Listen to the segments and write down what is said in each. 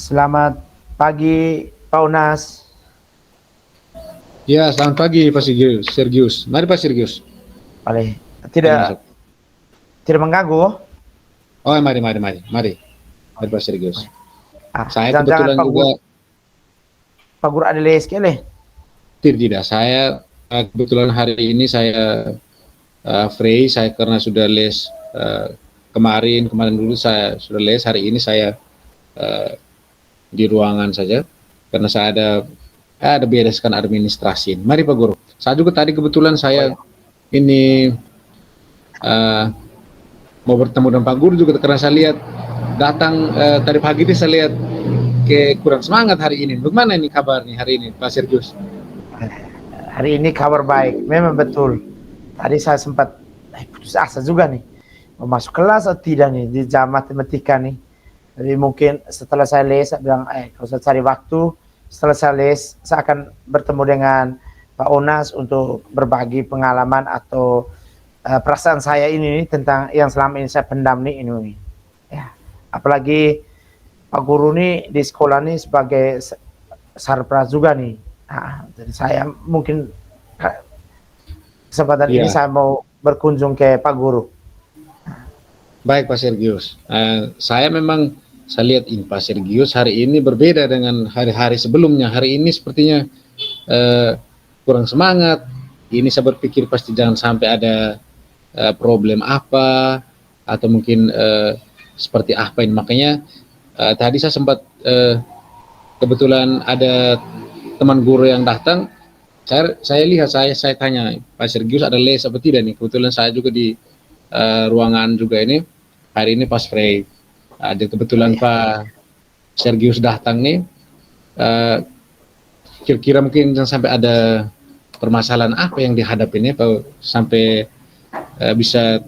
Selamat pagi, Pak Unas. Ya, selamat pagi Pak Sergius. Mari Pak Sergius. Boleh. Mari masuk. Tidak mengganggu. Oh, mari Pak Sergius. Saya Jangan-jangan kebetulan juga Pak Guru ada les kele. tidak. Saya kebetulan hari ini saya free. Saya karena sudah les kemarin dulu saya sudah les. Hari ini saya di ruangan saja karena saya ada bereskan administrasi. Mari Pak Guru. Saya juga tadi kebetulan saya ini mau bertemu dengan Pak Guru juga karena saya lihat datang tadi pagi ini saya lihat kurang semangat hari ini. Bagaimana ini kabar nih hari ini Pak Sergius? Hari ini kabar baik, memang betul. Tadi saya sempat putus asa juga nih, mau masuk kelas atau tidak nih di jam matematika nih. Jadi mungkin setelah saya les, saya bilang, kalau saya cari waktu, setelah saya les, saya akan bertemu dengan Pak Unas untuk berbagi pengalaman atau perasaan saya ini nih, tentang yang selama ini saya pendam nih ini. Ya, apalagi Pak Guru nih di sekolah nih sebagai sarpras juga nih. Nah, jadi saya mungkin kesempatan ini saya mau berkunjung ke Pak Guru. Baik Pak Sergius, saya lihat ini Pak Sergius hari ini berbeda dengan hari-hari sebelumnya. Hari ini sepertinya kurang semangat. Ini saya berpikir pasti jangan sampai ada problem apa atau mungkin seperti apa ini. Makanya tadi saya sempat kebetulan ada teman guru yang datang. Saya lihat, saya tanya Pak Sergius ada les apa tidak nih. Kebetulan saya juga di ruangan juga ini hari ini pas free. Ada kebetulan Pak Sergius datang nih. Kira-kira mungkin sampai ada permasalahan apa yang dihadapi ini sampai bisa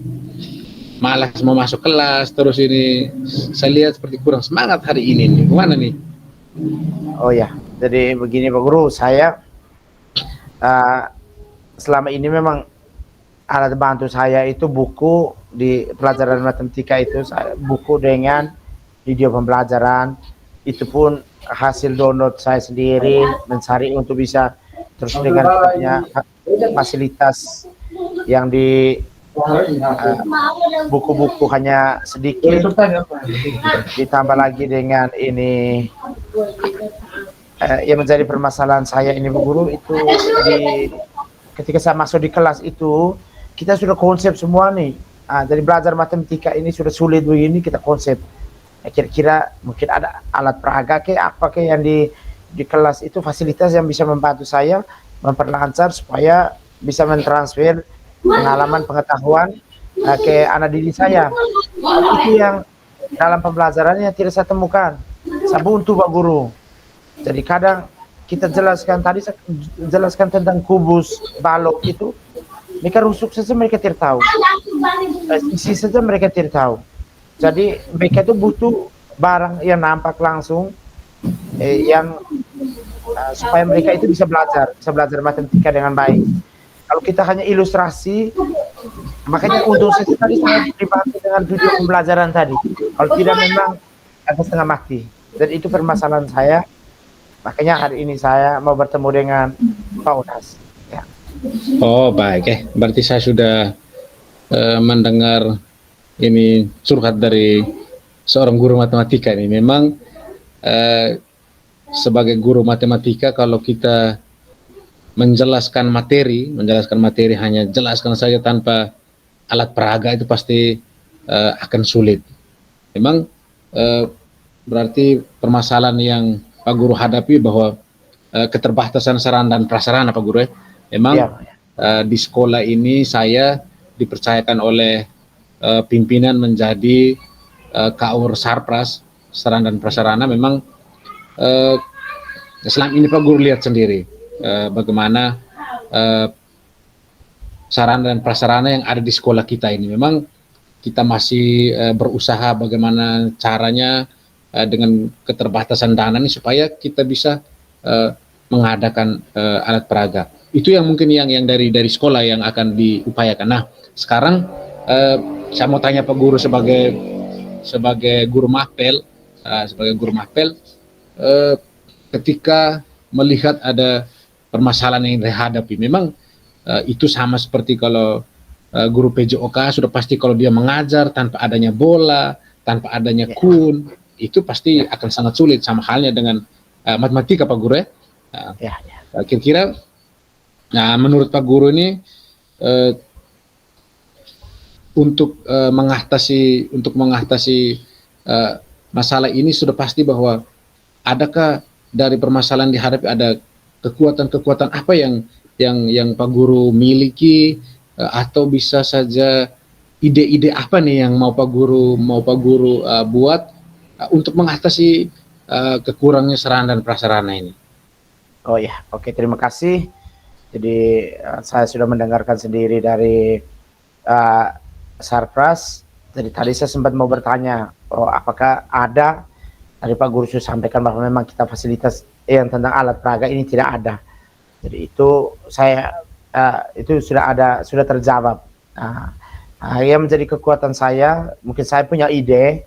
malas mau masuk kelas terus ini. Saya lihat seperti kurang semangat hari ini nih. Gimana nih? Oh ya, jadi begini Pak Guru, saya selama ini memang alat bantu saya itu buku di pelajaran matematika itu, buku dengan video pembelajaran, itu pun hasil download saya sendiri, mencari untuk bisa terus dengan fasilitas yang di buku-buku hanya sedikit, ditambah lagi dengan ini yang menjadi permasalahan saya ini Bu Guru itu ketika saya masuk di kelas itu kita sudah konsep semua nih. Jadi belajar matematika ini sudah sulit begini kita konsep. Kira-kira mungkin ada alat peraga apa yang di kelas itu fasilitas yang bisa membantu saya memperlancar supaya bisa mentransfer pengalaman pengetahuan ke anak didik saya. Itu yang dalam pembelajarannya tidak saya temukan. Saya buntu Pak Guru. Jadi kadang kita jelaskan tadi saya jelaskan tentang kubus balok itu, mereka rusuk saja mereka tidak tahu, isi saja mereka tidak tahu. Jadi mereka itu butuh barang yang nampak langsung, yang supaya mereka itu bisa belajar matematika dengan baik. Kalau kita hanya ilustrasi, makanya untuk saya tadi saya dibantu dengan video pembelajaran tadi. Kalau tidak memang agak setengah mati. Dan itu permasalahan saya. Makanya hari ini saya mau bertemu dengan Pak Unas. Ya. Oh baik, berarti saya sudah mendengar ini curhat dari seorang guru matematika ini. Memang sebagai guru matematika kalau kita menjelaskan materi hanya jelaskan saja tanpa alat peraga itu pasti akan sulit. Memang berarti permasalahan yang Pak Guru hadapi bahwa keterbatasan sarana dan prasarana Pak Guru memang di sekolah ini saya dipercayakan oleh pimpinan menjadi KAUR Sarpras sarana dan prasarana. Memang selama ini Pak Guru lihat sendiri bagaimana sarana dan prasarana yang ada di sekolah kita ini. Memang kita masih berusaha bagaimana caranya dengan keterbatasan dana ini supaya kita bisa mengadakan alat peraga. Itu yang mungkin yang dari sekolah yang akan diupayakan. Nah, sekarang saya mau tanya Pak Guru sebagai guru mapel, eh, ketika melihat ada permasalahan yang dihadapi. Memang itu sama seperti kalau guru PJOK sudah pasti kalau dia mengajar tanpa adanya bola, tanpa adanya kun, itu pasti akan sangat sulit. Sama halnya dengan matematika Pak Guru ya. Kira-kira, nah menurut Pak Guru ini untuk mengatasi masalah ini sudah pasti bahwa adakah dari permasalahan dihadapi ada kekuatan-kekuatan apa yang Pak Guru miliki, atau bisa saja ide-ide apa nih yang mau Pak Guru buat untuk mengatasi kekurangnya sarana dan prasarana ini. Oh ya, oke, terima kasih. Jadi saya sudah mendengarkan sendiri dari Sarpras. Jadi tadi saya sempat mau bertanya, apakah ada, tadi Pak Guru sudah sampaikan bahwa memang kita fasilitas yang tentang alat peraga ini tidak ada. Jadi itu saya itu sudah terjawab. Yang menjadi kekuatan saya, mungkin saya punya ide.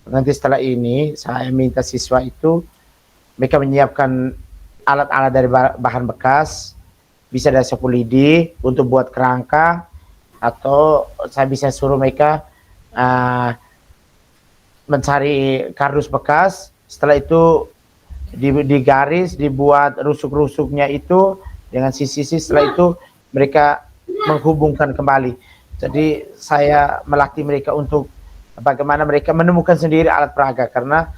Nanti setelah ini saya minta siswa itu mereka menyiapkan alat-alat dari bahan bekas, bisa dari sapu lidi untuk buat kerangka, atau saya bisa suruh mereka mencari kardus bekas. Setelah itu digaris, dibuat rusuk-rusuknya itu dengan sisi-sisi. Setelah itu mereka menghubungkan kembali. Jadi saya melatih mereka untuk bagaimana mereka menemukan sendiri alat peraga, karena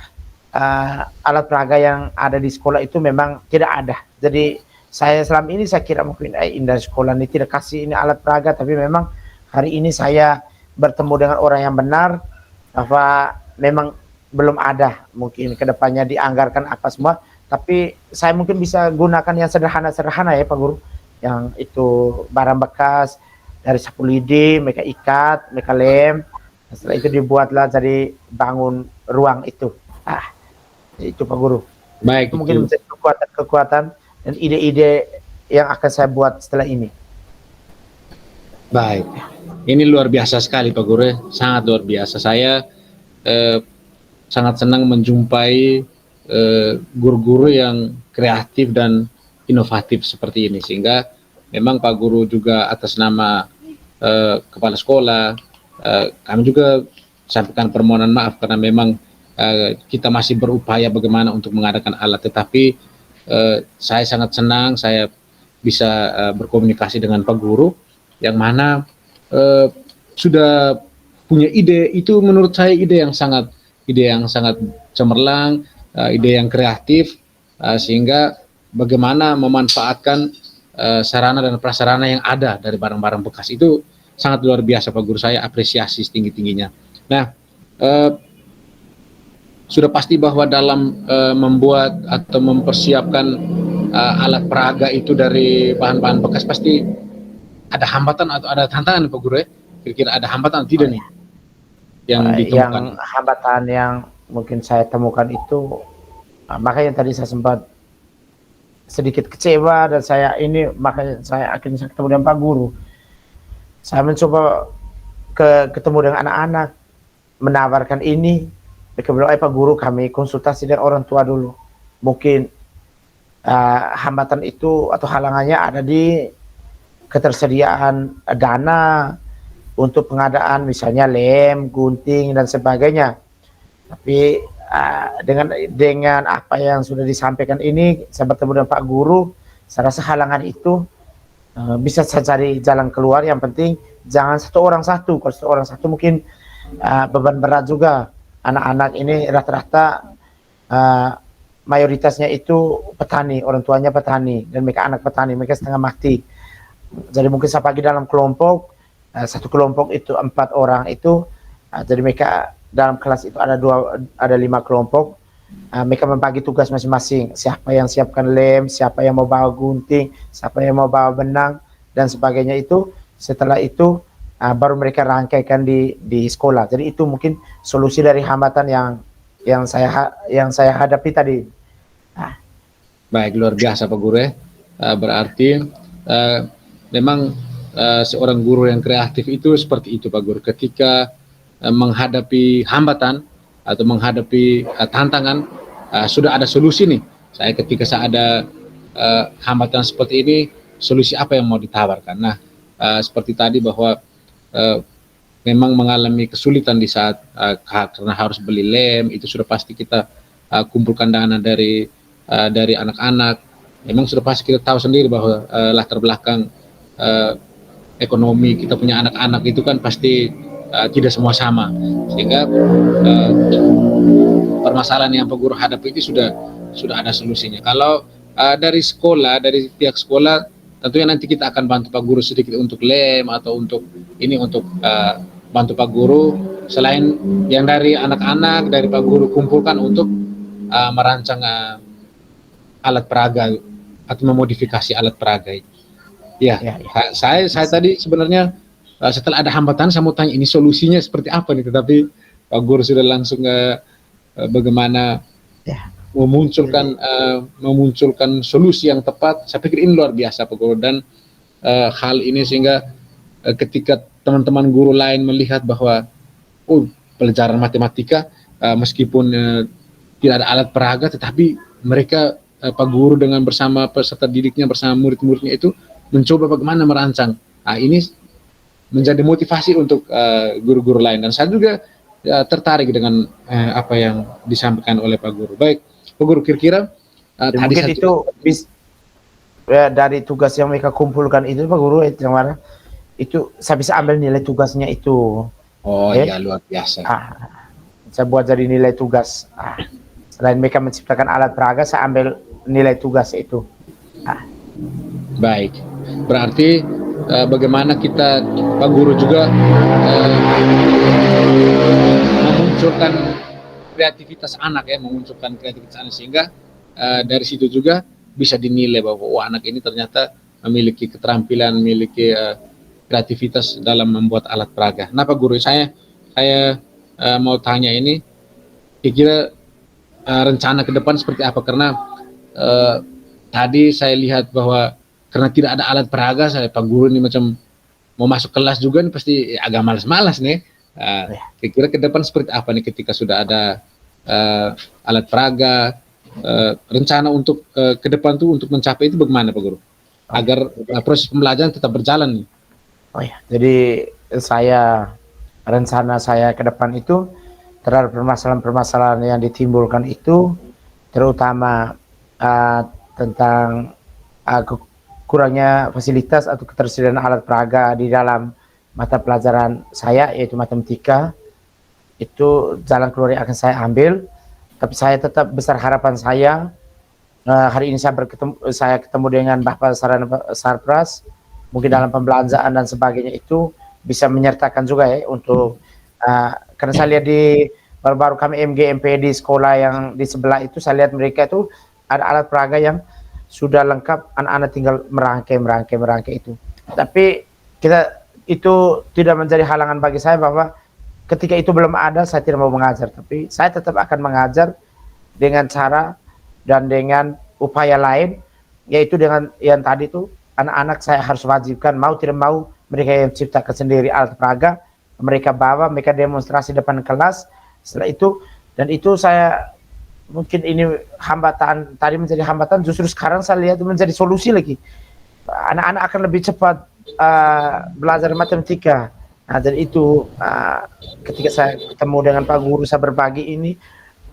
alat peraga yang ada di sekolah itu memang tidak ada. Jadi saya selama ini saya kira mungkin indah sekolah ini tidak kasih ini alat peraga, tapi memang hari ini saya bertemu dengan orang yang benar bahwa memang belum ada, mungkin kedepannya dianggarkan apa semua, tapi saya mungkin bisa gunakan yang sederhana-sederhana ya Pak Guru, yang itu barang bekas dari sapu lidi, mereka ikat, mereka lem, setelah itu dibuatlah jadi bangun ruang itu. Itu Pak Guru. Baik, itu mungkin menjadi kekuatan dan ide-ide yang akan saya buat setelah ini. Baik, ini luar biasa sekali Pak Guru, sangat luar biasa. Saya sangat senang menjumpai guru-guru yang kreatif dan inovatif seperti ini, sehingga memang Pak Guru juga atas nama kepala sekolah, kami juga sampaikan permohonan maaf karena memang kita masih berupaya bagaimana untuk mengadakan alat, tetapi saya sangat senang saya bisa berkomunikasi dengan Pak Guru yang mana sudah punya ide. Itu menurut saya ide yang sangat cemerlang, ide yang kreatif, sehingga bagaimana memanfaatkan sarana dan prasarana yang ada dari barang-barang bekas itu sangat luar biasa Pak Guru. Saya apresiasi setinggi-tingginya. Nah, sudah pasti bahwa dalam membuat atau mempersiapkan alat peraga itu dari bahan-bahan bekas pasti ada hambatan atau ada tantangan Pak Guru ya? Kira-kira ada hambatan atau tidak nih yang ditemukan? Yang hambatan yang mungkin saya temukan itu, makanya tadi saya sempat sedikit kecewa dan makanya saya akhirnya ketemu dengan Pak Guru. Saya mencoba ketemu dengan anak-anak, menawarkan ini. Mereka bilang, Pak Guru, kami konsultasi dengan orang tua dulu. Mungkin hambatan itu atau halangannya ada di ketersediaan dana untuk pengadaan misalnya lem, gunting dan sebagainya. Tapi dengan apa yang sudah disampaikan ini, saya bertemu dengan Pak Guru, saya rasa halangan itu bisa saya cari jalan keluar. Yang penting jangan satu orang satu. Kalau satu orang satu mungkin beban berat juga. Anak-anak ini rata-rata mayoritasnya itu petani, orang tuanya petani, dan mereka anak petani, mereka setengah mati. Jadi mungkin saya bagi dalam kelompok, satu kelompok itu 4 orang itu, jadi mereka dalam kelas itu ada 5 kelompok. Mereka membagi tugas masing-masing, siapa yang siapkan lem, siapa yang mau bawa gunting, siapa yang mau bawa benang dan sebagainya. Itu setelah itu baru mereka rangkaikan di sekolah. Jadi itu mungkin solusi dari hambatan yang saya hadapi tadi. Baik, luar biasa Pak Guru ya. Berarti memang seorang guru yang kreatif itu seperti itu Pak Guru. Ketika menghadapi hambatan, atau menghadapi tantangan, sudah ada solusi nih. Ketika saya ada hambatan seperti ini, solusi apa yang mau ditawarkan? Nah, seperti tadi bahwa memang mengalami kesulitan di saat karena harus beli lem, itu sudah pasti kita kumpulkan dana dari anak-anak. Memang sudah pasti kita tahu sendiri bahwa latar belakang ekonomi kita punya anak-anak itu kan pasti tidak semua sama, sehingga permasalahan yang Pak Guru hadapi itu sudah ada solusinya. Kalau dari sekolah, dari pihak sekolah, tentunya nanti kita akan bantu Pak Guru sedikit untuk lem atau untuk bantu Pak Guru, selain yang dari anak-anak, dari Pak Guru kumpulkan untuk merancang alat peraga atau memodifikasi alat peraga. Ya. Saya tadi sebenarnya setelah ada hambatan saya mau tanya ini solusinya seperti apa nih, tetapi Pak Guru sudah langsung bagaimana memunculkan solusi yang tepat. Saya pikir ini luar biasa Pak Guru, dan hal ini sehingga ketika teman-teman guru lain melihat bahwa pelajaran matematika meskipun tidak ada alat peraga, tetapi mereka Pak Guru dengan bersama peserta didiknya, bersama murid-muridnya itu mencoba bagaimana merancang. Ini menjadi motivasi untuk guru-guru lain, dan saya juga tertarik dengan apa yang disampaikan oleh Pak Guru. Baik, Pak Guru, kira-kira mungkin itu dari tugas yang mereka kumpulkan itu Pak Guru, yang mana itu saya bisa ambil nilai tugasnya itu. Ya luar biasa. Saya buat jadi nilai tugas. Selain mereka menciptakan alat peraga, saya ambil nilai tugas itu. Baik, berarti bagaimana kita Pak Guru juga memunculkan kreativitas anak sehingga dari situ juga bisa dinilai bahwa anak ini ternyata memiliki keterampilan, memiliki kreativitas dalam membuat alat peraga. Nah Pak Guru, saya mau tanya ini, kira-kira rencana ke depan seperti apa? Karena tadi saya lihat bahwa karena tidak ada alat peraga, Pak Guru ini macam mau masuk kelas juga nih pasti agak malas-malas nih. Kira-kira ke depan seperti apa nih ketika sudah ada alat peraga, rencana untuk ke depan tuh untuk mencapai itu bagaimana Pak Guru? Agar proses pembelajaran tetap berjalan nih. Jadi rencana saya ke depan itu terhadap permasalahan-permasalahan yang ditimbulkan itu, terutama tentang kurangnya fasilitas atau ketersediaan alat peraga di dalam mata pelajaran saya, yaitu matematika. Itu jalan keluar yang akan saya ambil. Tapi saya tetap besar harapan saya, hari ini saya ketemu dengan Bapak Sarpras, mungkin dalam pembelanjaan dan sebagainya itu bisa menyertakan juga ya untuk karena saya lihat di baru-baru kami MGMP di sekolah yang di sebelah itu, saya lihat mereka itu ada alat peraga yang sudah lengkap, anak-anak tinggal merangkai itu. Tapi itu tidak menjadi halangan bagi saya bahwa ketika itu belum ada, saya tidak mau mengajar, tapi saya tetap akan mengajar dengan cara dan dengan upaya lain, yaitu dengan yang tadi itu anak-anak saya harus wajibkan, mau tidak mau mereka yang ciptakan sendiri alat peraga, mereka bawa, mereka demonstrasi depan kelas. Setelah itu, dan itu saya mungkin ini hambatan, tadi menjadi hambatan, justru sekarang saya lihat menjadi solusi lagi. Anak-anak akan lebih cepat belajar matematika. Nah, dan itu ketika saya ketemu dengan Pak Guru, saya berbagi ini,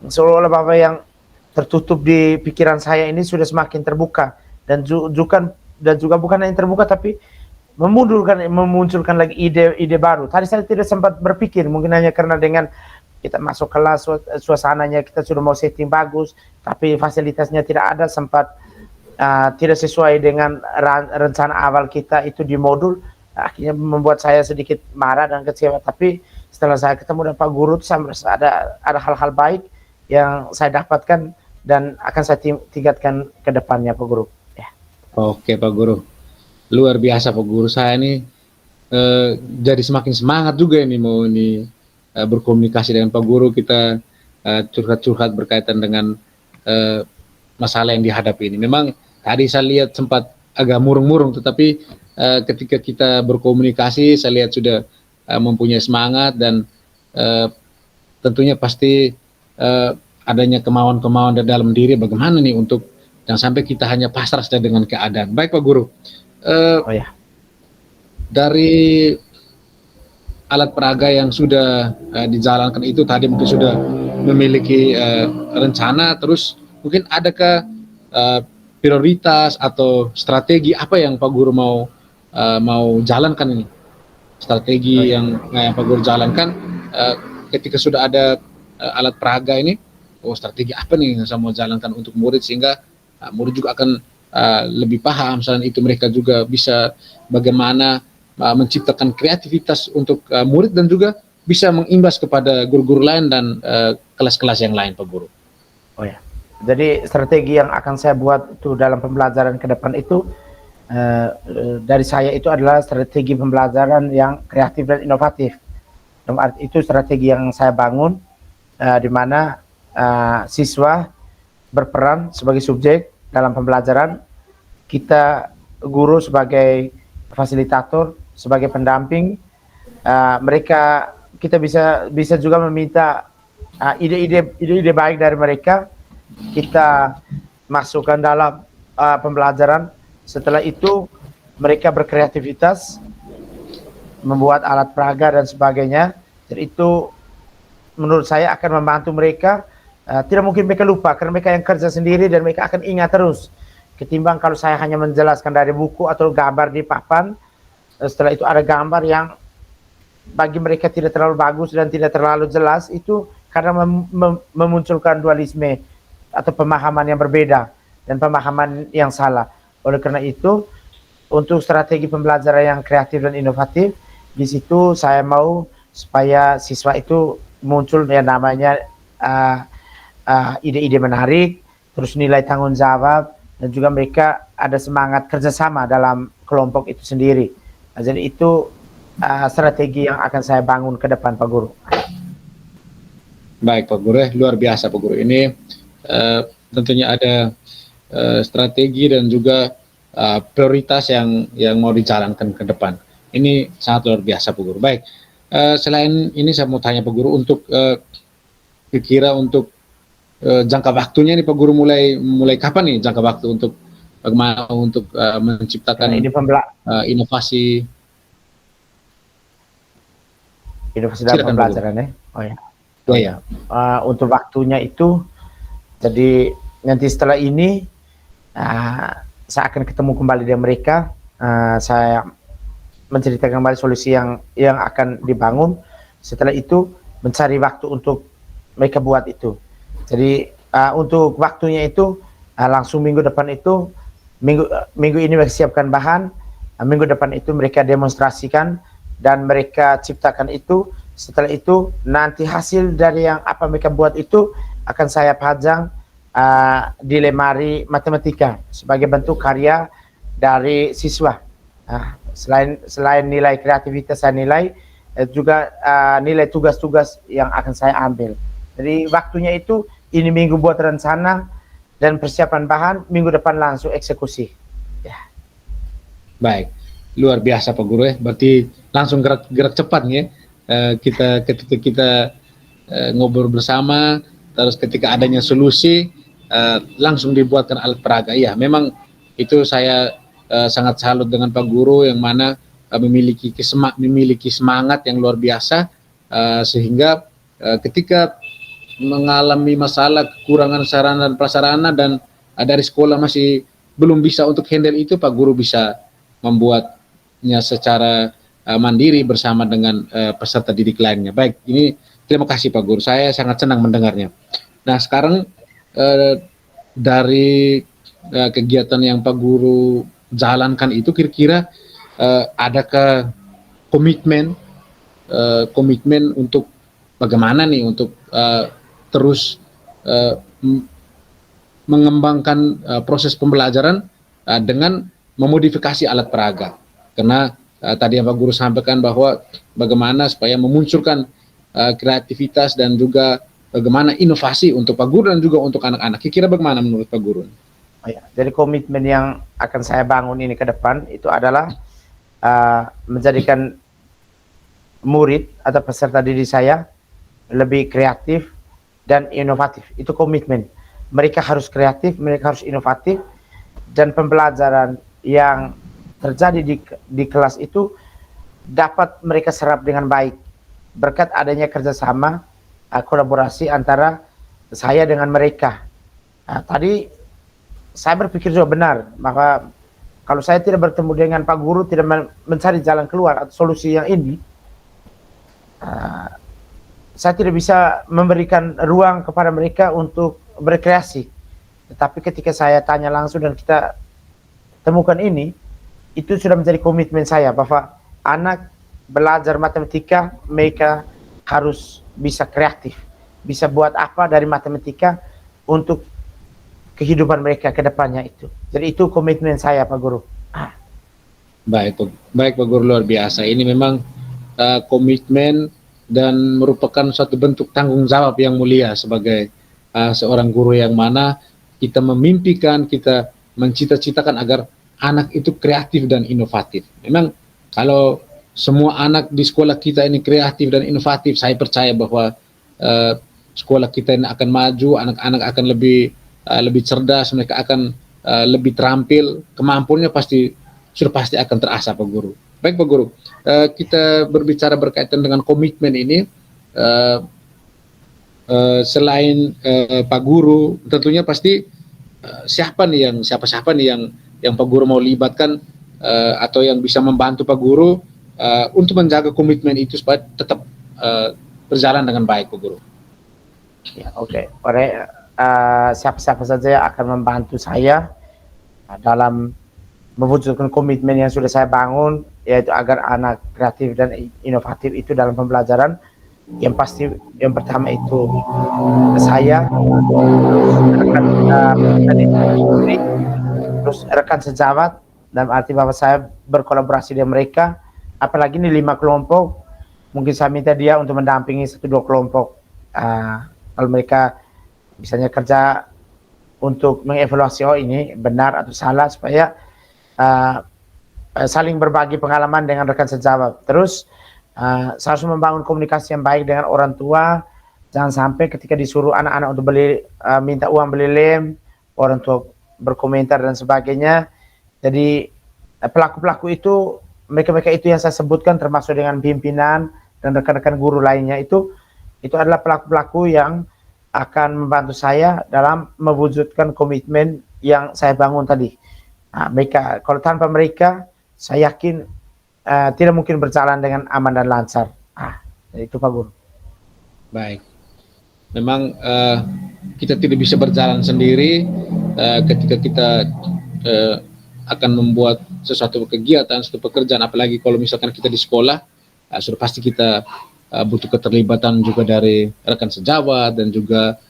seolah-olah Bapak yang tertutup di pikiran saya ini sudah semakin terbuka, dan juga bukan hanya terbuka, tapi memunculkan lagi ide-ide baru. Tadi saya tidak sempat berpikir, mungkin hanya karena dengan kita masuk kelas, suasananya kita sudah mau setting bagus, tapi fasilitasnya tidak ada, sempat tidak sesuai dengan rencana awal kita itu di modul, akhirnya membuat saya sedikit marah dan kecewa. Tapi setelah saya ketemu dengan Pak Guru, saya merasa ada hal-hal baik yang saya dapatkan dan akan saya tingkatkan ke depannya Pak Guru. Oke Pak Guru, luar biasa Pak Guru. Saya ini jadi semakin semangat juga ini mau berkomunikasi dengan Pak Guru, kita curhat-curhat berkaitan dengan masalah yang dihadapi ini. Memang tadi saya lihat sempat agak murung-murung, tetapi ketika kita berkomunikasi saya lihat sudah mempunyai semangat, dan tentunya pasti adanya kemauan-kemauan dari dalam diri, bagaimana nih untuk jangan sampai kita hanya pasrah saja dengan keadaan. Baik Pak Guru, Oh ya, dari alat peraga yang sudah dijalankan itu tadi mungkin sudah memiliki rencana, terus mungkin adakah prioritas atau strategi apa yang Pak Guru mau jalankan ini? Strategi yang Pak Guru jalankan ketika sudah ada alat peraga ini, strategi apa nih yang saya mau jalankan untuk murid sehingga murid juga akan lebih paham, selain itu mereka juga bisa bagaimana menciptakan kreativitas untuk murid dan juga bisa mengimbas kepada guru-guru lain dan kelas-kelas yang lain Pak Guru. oh ya. Jadi strategi yang akan saya buat itu dalam pembelajaran ke depan itu dari saya itu adalah strategi pembelajaran yang kreatif dan inovatif. Itu strategi yang saya bangun di mana siswa berperan sebagai subjek dalam pembelajaran, kita guru sebagai fasilitator, sebagai pendamping. Kita bisa juga meminta ide-ide baik dari mereka, kita masukkan dalam pembelajaran. Setelah itu mereka berkreativitas membuat alat peraga dan sebagainya. Jadi itu menurut saya akan membantu mereka. Tidak mungkin mereka lupa karena mereka yang kerja sendiri dan mereka akan ingat terus, ketimbang kalau saya hanya menjelaskan dari buku atau gambar di papan. Setelah itu ada gambar yang bagi mereka tidak terlalu bagus dan tidak terlalu jelas, itu karena memunculkan dualisme atau pemahaman yang berbeda dan pemahaman yang salah. Oleh karena itu, untuk strategi pembelajaran yang kreatif dan inovatif, di situ saya mau supaya siswa itu muncul yang namanya ide-ide menarik, terus nilai tanggung jawab, dan juga mereka ada semangat kerjasama dalam kelompok itu sendiri. Nah, jadi itu strategi yang akan saya bangun ke depan Pak Guru. Baik Pak Guru, luar biasa Pak Guru. Ini tentunya ada strategi dan juga prioritas yang mau dijalankan ke depan. Ini sangat luar biasa Pak Guru. Baik, selain ini saya mau tanya Pak Guru untuk kira-kira untuk jangka waktunya nih Pak Guru, mulai kapan nih jangka waktu untuk bagaimana untuk menciptakan inovasi dalam pembelajaran ya. Oh ya. Oh ya. Untuk waktunya itu, jadi nanti setelah ini saya akan ketemu kembali dengan mereka. Saya menceritakan kembali solusi yang akan dibangun. Setelah itu mencari waktu untuk mereka buat itu. Jadi untuk waktunya itu langsung minggu depan itu, minggu ini mereka siapkan bahan, minggu depan itu mereka demonstrasikan dan mereka ciptakan itu. Setelah itu nanti hasil dari yang apa mereka buat itu akan saya pajang di lemari matematika sebagai bentuk karya dari siswa. Selain nilai kreativitas saya nilai, juga nilai tugas-tugas yang akan saya ambil. Jadi waktunya itu ini minggu buat rencana dan persiapan bahan, minggu depan langsung eksekusi. Ya. Baik, luar biasa Pak Guru ya. Berarti langsung gerak cepat ya. Ketika kita ngobrol bersama, terus ketika adanya solusi langsung dibuatkan alat peraga. Ya, memang itu saya sangat salut dengan Pak Guru yang mana memiliki semangat yang luar biasa sehingga ketika mengalami masalah kekurangan sarana dan prasarana dan dari sekolah masih belum bisa untuk handle itu, Pak Guru bisa membuatnya secara mandiri bersama dengan peserta didik lainnya. Baik, ini terima kasih Pak Guru, saya sangat senang mendengarnya. Nah sekarang dari kegiatan yang Pak Guru jalankan itu kira-kira adakah komitmen untuk bagaimana nih untuk terus mengembangkan proses pembelajaran dengan memodifikasi alat peraga, karena tadi yang Pak Guru sampaikan bahwa bagaimana supaya memunculkan kreativitas dan juga bagaimana inovasi untuk Pak Guru dan juga untuk anak-anak. Kira-kira bagaimana menurut Pak Guru? Oh ya, jadi komitmen yang akan saya bangun ini ke depan itu adalah menjadikan murid atau peserta didik saya lebih kreatif, dan inovatif. Itu komitmen. Mereka harus kreatif, mereka harus inovatif, dan pembelajaran yang terjadi di kelas itu dapat mereka serap dengan baik berkat adanya kerjasama, kolaborasi antara saya dengan mereka. Tadi saya berpikir juga benar, maka kalau saya tidak bertemu dengan Pak Guru, tidak mencari jalan keluar atau solusi yang ini, saya tidak bisa memberikan ruang kepada mereka untuk berkreasi. Tetapi ketika saya tanya langsung dan kita temukan ini, itu sudah menjadi komitmen saya bahwa anak belajar matematika, mereka harus bisa kreatif, bisa buat apa dari matematika untuk kehidupan mereka ke depannya itu. Jadi itu komitmen saya, Pak Guru. Baik Pak Guru, luar biasa. Ini memang komitmen dan merupakan suatu bentuk tanggung jawab yang mulia sebagai seorang guru yang mana kita memimpikan, kita mencita-citakan agar anak itu kreatif dan inovatif. Memang kalau semua anak di sekolah kita ini kreatif dan inovatif, saya percaya bahwa sekolah kita ini akan maju, anak-anak akan lebih cerdas, mereka akan lebih terampil, kemampuannya sudah pasti akan terasa, Pak Guru. Baik Pak Guru, kita berbicara berkaitan dengan komitmen ini. Selain Pak Guru, tentunya pasti siapa nih yang Pak Guru mau libatkan atau yang bisa membantu Pak Guru untuk menjaga komitmen itu supaya tetap berjalan dengan baik, Pak Guru. Ya, oke. Siapa-siapa saja yang akan membantu saya dalam mewujudkan komitmen yang sudah saya bangun, yaitu agar anak kreatif dan inovatif itu dalam pembelajaran. Yang pasti yang pertama itu saya, terus rekan sejawat, dalam arti bahwa saya berkolaborasi dengan mereka. Apalagi ini 5 kelompok, mungkin saya minta dia untuk mendampingi 1-2 kelompok. Kalau mereka misalnya kerja untuk mengevaluasi, oh ini benar atau salah, supaya saling berbagi pengalaman dengan rekan sejawat. Terus saya harus membangun komunikasi yang baik dengan orang tua. Jangan sampai ketika disuruh anak-anak untuk minta uang beli lem, orang tua berkomentar dan sebagainya. Jadi pelaku-pelaku itu, mereka itu yang saya sebutkan, termasuk dengan pimpinan dan rekan-rekan guru lainnya, itu adalah pelaku-pelaku yang akan membantu saya dalam mewujudkan komitmen yang saya bangun tadi. Mereka, kalau tanpa mereka, saya yakin tidak mungkin berjalan dengan aman dan lancar. Itu Pak Guru. Baik. Memang kita tidak bisa berjalan sendiri ketika kita akan membuat sesuatu kegiatan, suatu pekerjaan, apalagi kalau misalkan kita di sekolah, sudah pasti kita butuh keterlibatan juga dari rekan sejawat dan juga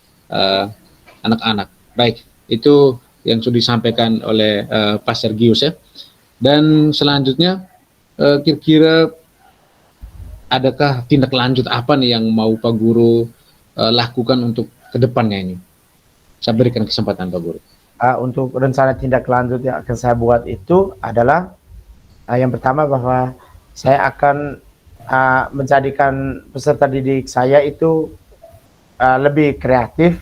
anak-anak. Baik, itu yang sudah disampaikan oleh Pak Sergius ya. Dan selanjutnya kira-kira adakah tindak lanjut apa nih yang mau Pak Guru lakukan untuk kedepannya ini? Saya berikan kesempatan Pak Guru. Untuk rencana tindak lanjut yang akan saya buat itu adalah yang pertama bahwa saya akan menjadikan peserta didik saya itu lebih kreatif,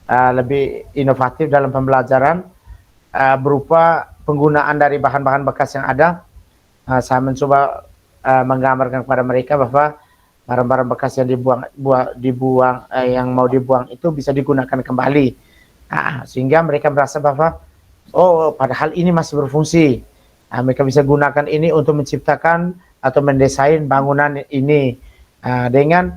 lebih inovatif dalam pembelajaran berupa penggunaan dari bahan-bahan bekas yang ada. Saya mencoba menggambarkan kepada mereka bahwa barang-barang bekas yang dibuang yang mau dibuang itu bisa digunakan kembali. Sehingga mereka merasa bahwa oh, padahal ini masih berfungsi. Mereka bisa gunakan ini untuk menciptakan atau mendesain bangunan ini dengan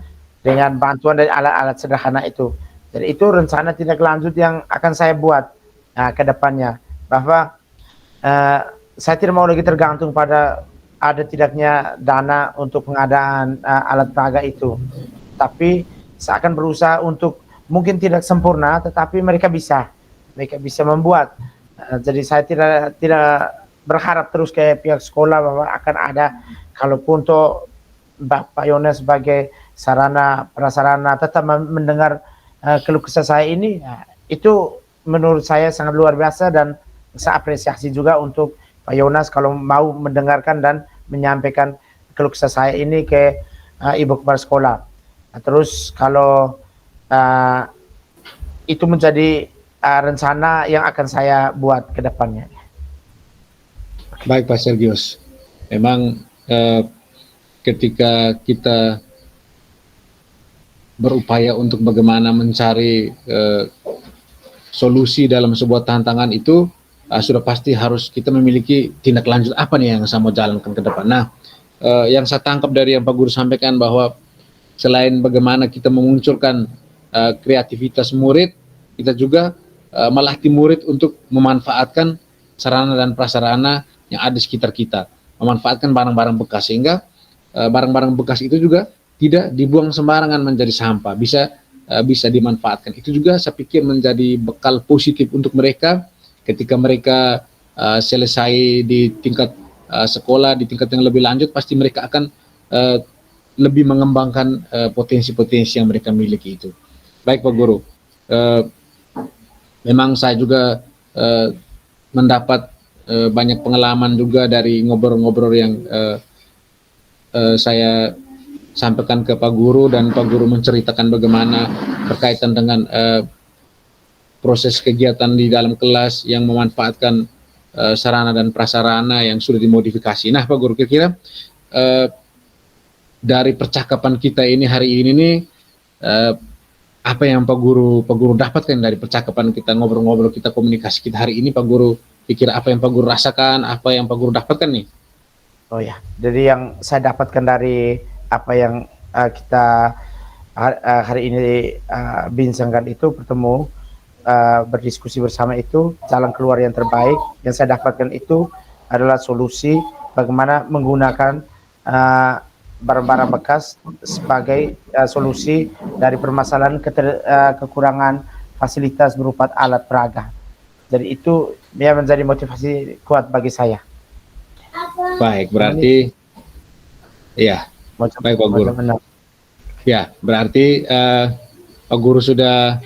bantuan dari alat-alat sederhana itu. Jadi itu rencana tindak lanjut yang akan saya buat ke depannya, bahwa saya tidak mau lagi tergantung pada ada tidaknya dana untuk pengadaan alat peraga itu. Tapi saya akan berusaha untuk, mungkin tidak sempurna, tetapi mereka bisa membuat. Jadi saya tidak berharap terus ke pihak sekolah bahwa akan ada, kalaupun untuk Bapak Yones sebagai sarana prasarana tetap mendengar keluh kesah saya ini, itu menurut saya sangat luar biasa, dan saya apresiasi juga untuk Pak Yonas kalau mau mendengarkan dan menyampaikan keluh kesah saya ini ke Ibu Kepala Sekolah. Terus kalau uh, itu menjadi rencana yang akan saya buat ke depannya. Baik Pak Sergius, memang ketika kita berupaya untuk bagaimana mencari solusi dalam sebuah tantangan itu, sudah pasti harus kita memiliki tindak lanjut apa nih yang saya mau jalankan ke depan. Nah, yang saya tangkap dari yang Pak Guru sampaikan bahwa selain bagaimana kita memunculkan kreativitas murid, kita juga melatih murid untuk memanfaatkan sarana dan prasarana yang ada di sekitar kita, memanfaatkan barang-barang bekas, sehingga barang-barang bekas itu juga tidak dibuang sembarangan menjadi sampah, bisa dimanfaatkan. Itu juga saya pikir menjadi bekal positif untuk mereka ketika mereka selesai di tingkat sekolah, di tingkat yang lebih lanjut, pasti mereka akan lebih mengembangkan potensi-potensi yang mereka miliki itu. Baik Pak Guru, memang saya juga mendapat banyak pengalaman juga dari ngobrol-ngobrol yang saya sampaikan ke Pak Guru, dan Pak Guru menceritakan bagaimana berkaitan dengan proses kegiatan di dalam kelas yang memanfaatkan sarana dan prasarana yang sudah dimodifikasi. Nah Pak Guru, kira-kira dari percakapan kita ini hari ini nih, apa yang Pak Guru dapatkan dari percakapan kita, ngobrol-ngobrol kita, komunikasi kita hari ini, Pak Guru pikir apa yang Pak Guru rasakan, apa yang Pak Guru dapatkan nih? Oh ya, jadi yang saya dapatkan dari apa yang kita hari ini bincangkan itu, bertemu, berdiskusi bersama, itu jalan keluar yang terbaik. Yang saya dapatkan itu adalah solusi bagaimana menggunakan barang-barang bekas sebagai solusi dari permasalahan kekurangan fasilitas berupa alat peraga. Jadi itu ya menjadi motivasi kuat bagi saya. Baik, berarti ya, baik Pak Guru. Ya, berarti Pak Guru sudah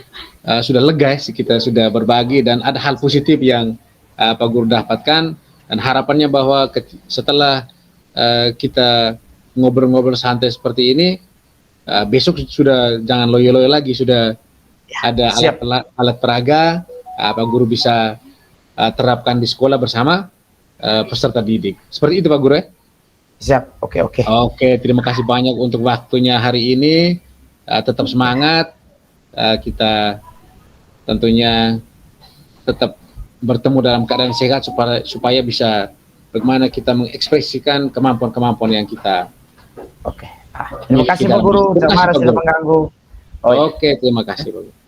lega, kita sudah berbagi dan ada hal positif yang Pak Guru dapatkan, dan harapannya bahwa setelah kita ngobrol-ngobrol santai seperti ini, besok sudah jangan loyo-loyo lagi, sudah ada alat peraga, Pak Guru bisa terapkan di sekolah bersama peserta didik. Seperti itu Pak Guru ya? Siap, oke. Oke, terima kasih banyak untuk waktunya hari ini. Tetap semangat, kita tentunya tetap bertemu dalam keadaan sehat supaya bisa bagaimana kita mengekspresikan kemampuan-kemampuan yang kita. Oke. Terima kasih Pak Guru, sudah mengganggu. Oke, terima kasih Pak Guru.